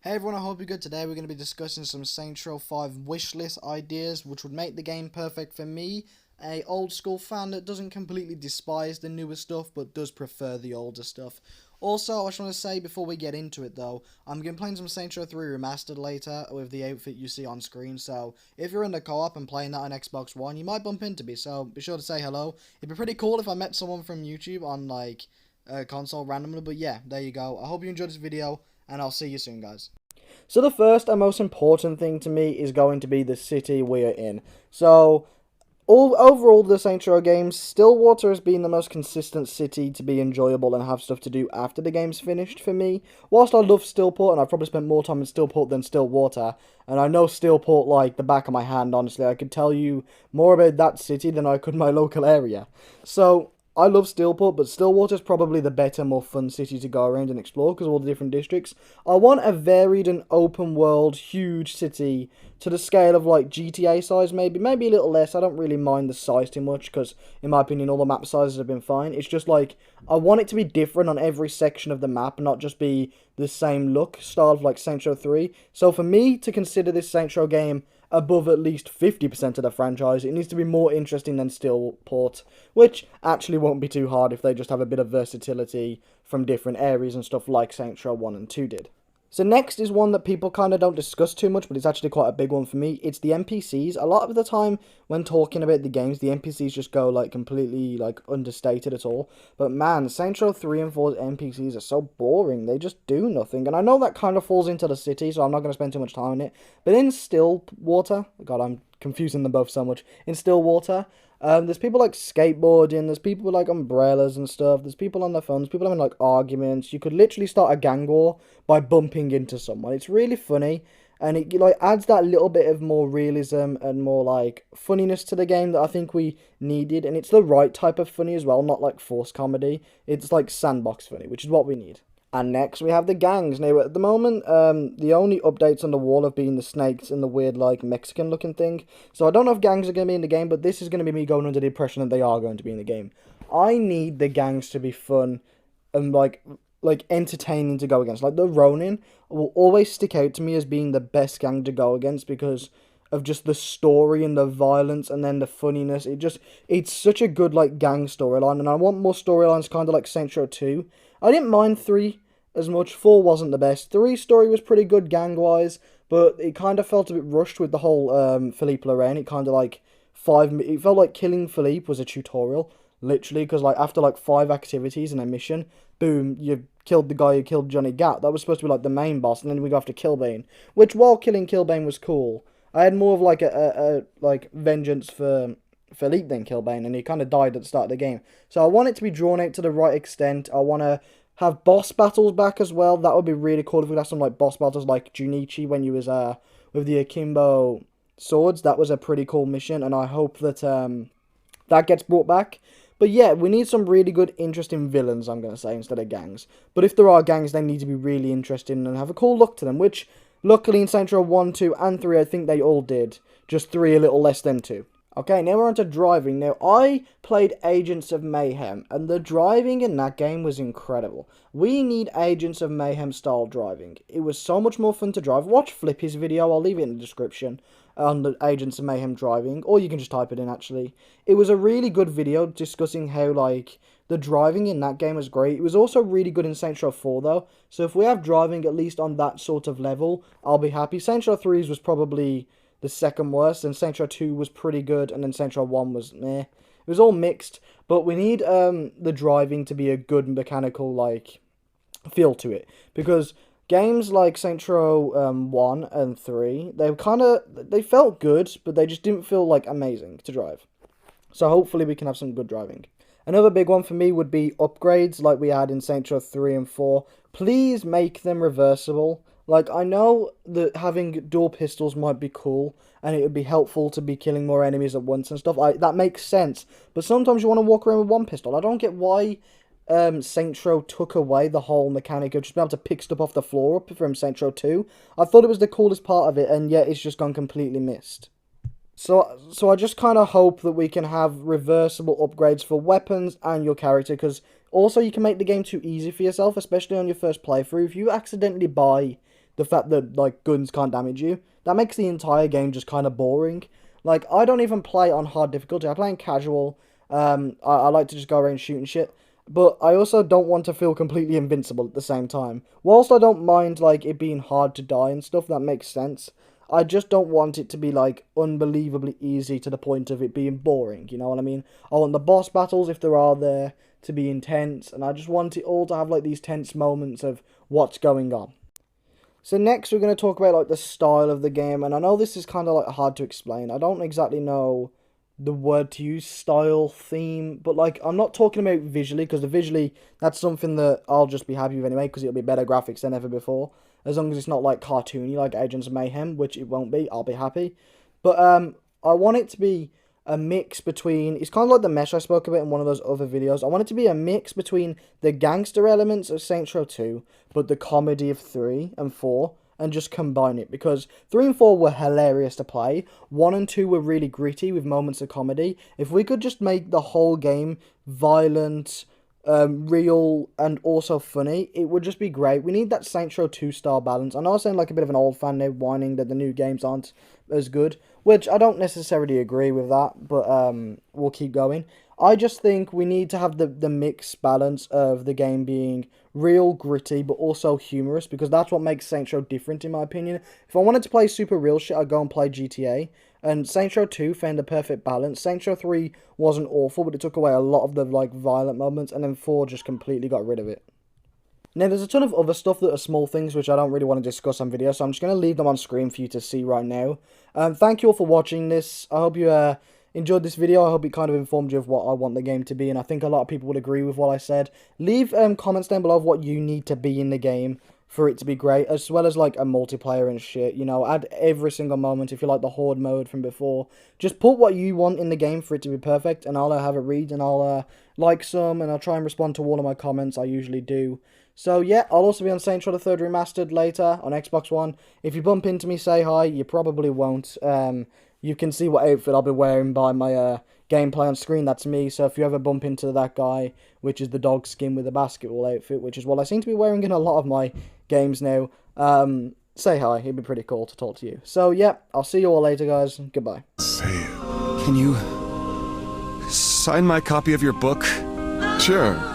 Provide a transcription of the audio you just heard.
Hey everyone, I hope you're good. Today we're going to be discussing some Saints Row 5 wishlist ideas which would make the game perfect for me, a old school fan that doesn't completely despise the newer stuff but does prefer the older stuff. Also, I just want to say before we get into it though, I'm going to be playing some Saints Row 3 Remastered later with the outfit you see on screen, so if you're in the co-op and playing that on Xbox One, you might bump into me, so be sure to say hello. It'd be pretty cool if I met someone from YouTube on like a console randomly, but yeah, there you go. I hope you enjoyed this video, and I'll see you soon, guys. So the first and most important thing to me is going to be the city we are in. So overall, the Saints Row games, Stillwater has been the most consistent city to be enjoyable and have stuff to do after the game's finished for me. Whilst I love Stillport, and I've probably spent more time in Stillport than Stillwater, and I know Stillport like the back of my hand, honestly, I could tell you more about that city than I could my local area. So I love Stillport, but Stillwater's probably the better, more fun city to go around and explore because of all the different districts. I want a varied and open world, huge city to the scale of like GTA size, maybe a little less. I don't really mind the size too much because, in my opinion, all the map sizes have been fine. It's just like I want it to be different on every section of the map, not just be the same look style of like Saints Row 3. So for me to consider this Saints Row game above at least 50% of the franchise, it needs to be more interesting than Stillport, which actually won't be too hard if they just have a bit of versatility from different areas and stuff like Saints Row 1 and 2 did. So next is one that people kind of don't discuss too much, but it's actually quite a big one for me. It's the NPCs. A lot of the time when talking about the games, the NPCs just go like completely like understated at all. But man, Saints Row 3 and 4's NPCs are so boring. They just do nothing. And I know that kind of falls into the city, so I'm not going to spend too much time on it. But in Stillwater, God, I'm confusing them both so much. In Stillwater, there's people like skateboarding, there's people with like umbrellas and stuff, there's people on their phones, people having like arguments. You could literally start a gang war by bumping into someone. It's really funny, and it like adds that little bit of more realism and more like funniness to the game that I think we needed, and it's the right type of funny as well, not like forced comedy. It's like sandbox funny, which is what we need. And next we have the gangs. Now at the moment, the only updates on the wall have been the snakes and the weird like Mexican looking thing. So I don't know if gangs are going to be in the game, but this is going to be me going under the impression that they are going to be in the game. I need the gangs to be fun and like entertaining to go against. Like the Ronin will always stick out to me as being the best gang to go against because of just the story and the violence and then the funniness. It's such a good like gang storyline, and I want more storylines kind of like Saints Row 2. I didn't mind 3 as much. 4 wasn't the best. 3's story was pretty good gang-wise, but it kind of felt a bit rushed with the whole Philippe Lorraine. It kind of like it felt like killing Philippe was a tutorial, literally, because like after like 5 activities and a mission, boom, you killed the guy who killed Johnny Gat. That was supposed to be like the main boss, and then we go after Killbane, which while killing Killbane was cool, I had more of like a like vengeance for Philippe than Killbane, and he kind of died at the start of the game. So I want it to be drawn out to the right extent. I want to have boss battles back as well. That would be really cool if we had some like boss battles like Junichi when you was with the Akimbo swords. That was a pretty cool mission, and I hope that that gets brought back. But yeah, we need some really good, interesting villains, I'm going to say, instead of gangs. But if there are gangs, they need to be really interesting and have a cool look to them, which luckily in Saints Row 1, 2, and 3, I think they all did. Just 3 a little less than 2. Okay, now we're on to driving. Now, I played Agents of Mayhem, and the driving in that game was incredible. We need Agents of Mayhem style driving. It was so much more fun to drive. Watch Flippy's video, I'll leave it in the description, on the Agents of Mayhem driving, or you can just type it in, actually. It was a really good video discussing how, like, the driving in that game was great. It was also really good in Saints Row 4, though, so if we have driving at least on that sort of level, I'll be happy. Saints Row 3's was probably the second worst, and Saints Row 2 was pretty good, and then Saints Row 1 was meh. It was all mixed, but we need the driving to be a good mechanical, like, feel to it, because games like Saints Row 1 and 3, they felt good, but they just didn't feel, like, amazing to drive. So hopefully we can have some good driving. Another big one for me would be upgrades like we had in Saints Row 3 and 4. Please make them reversible. Like, I know that having dual pistols might be cool, and it would be helpful to be killing more enemies at once and stuff. That makes sense. But sometimes you want to walk around with one pistol. I don't get why Saints Row took away the whole mechanic of just being able to pick stuff off the floor up from Saints Row 2. I thought it was the coolest part of it, and yet it's just gone completely missed. So I just kind of hope that we can have reversible upgrades for weapons and your character, because also you can make the game too easy for yourself, especially on your first playthrough. If you accidentally buy the fact that, like, guns can't damage you. That makes the entire game just kind of boring. Like, I don't even play on hard difficulty. I play in casual. I like to just go around shooting shit. But I also don't want to feel completely invincible at the same time. Whilst I don't mind, like, it being hard to die and stuff, that makes sense. I just don't want it to be, like, unbelievably easy to the point of it being boring, you know what I mean? I want the boss battles, if there are there, to be intense, and I just want it all to have, like, these tense moments of what's going on. So next we're going to talk about, like, the style of the game, and I know this is kind of, like, hard to explain. I don't exactly know the word to use, style, theme, but, like, I'm not talking about visually, because the visually, that's something that I'll just be happy with anyway, because it'll be better graphics than ever before. As long as it's not, like, cartoony, like Agents of Mayhem, which it won't be, I'll be happy. But, I want it to be a mix between, it's kind of like the mesh I spoke about in one of those other videos. I want it to be a mix between the gangster elements of Saints Row 2, but the comedy of 3 and 4, and just combine it, because 3 and 4 were hilarious to play. 1 and 2 were really gritty with moments of comedy. If we could just make the whole game violent, real, and also funny, it would just be great. We need that Saints Row 2 style balance. I know I sound like a bit of an old fan now, whining that the new games aren't as good, which I don't necessarily agree with that, but we'll keep going. I just think we need to have the mixed balance of the game being real, gritty, but also humorous, because that's what makes Saints Row different, in my opinion. If I wanted to play super real shit, I'd go and play GTA, and Saints Row 2 found the perfect balance. Saints Row 3 wasn't awful, but it took away a lot of the, like, violent moments, and then 4 just completely got rid of it. Now, there's a ton of other stuff that are small things which I don't really want to discuss on video, so I'm just going to leave them on screen for you to see right now. Thank you all for watching this. I hope you enjoyed this video. I hope it kind of informed you of what I want the game to be, and I think a lot of people would agree with what I said. Leave comments down below of what you need to be in the game for it to be great, as well as, like, a multiplayer and shit, you know. Add every single moment if you like the horde mode from before. Just put what you want in the game for it to be perfect, and I'll have a read, and I'll like some, and I'll try and respond to all of my comments. I usually do. So yeah, I'll also be on Saints Row the 3rd Remastered later on Xbox One. If you bump into me, say hi. You probably won't. You can see what outfit I'll be wearing by my gameplay on screen. That's me. So if you ever bump into that guy, which is the dog skin with the basketball outfit, which is what I seem to be wearing in a lot of my games now, say hi. It'd be pretty cool to talk to you. So yeah, I'll see you all later, guys. Goodbye. Say, can you sign my copy of your book? Sure.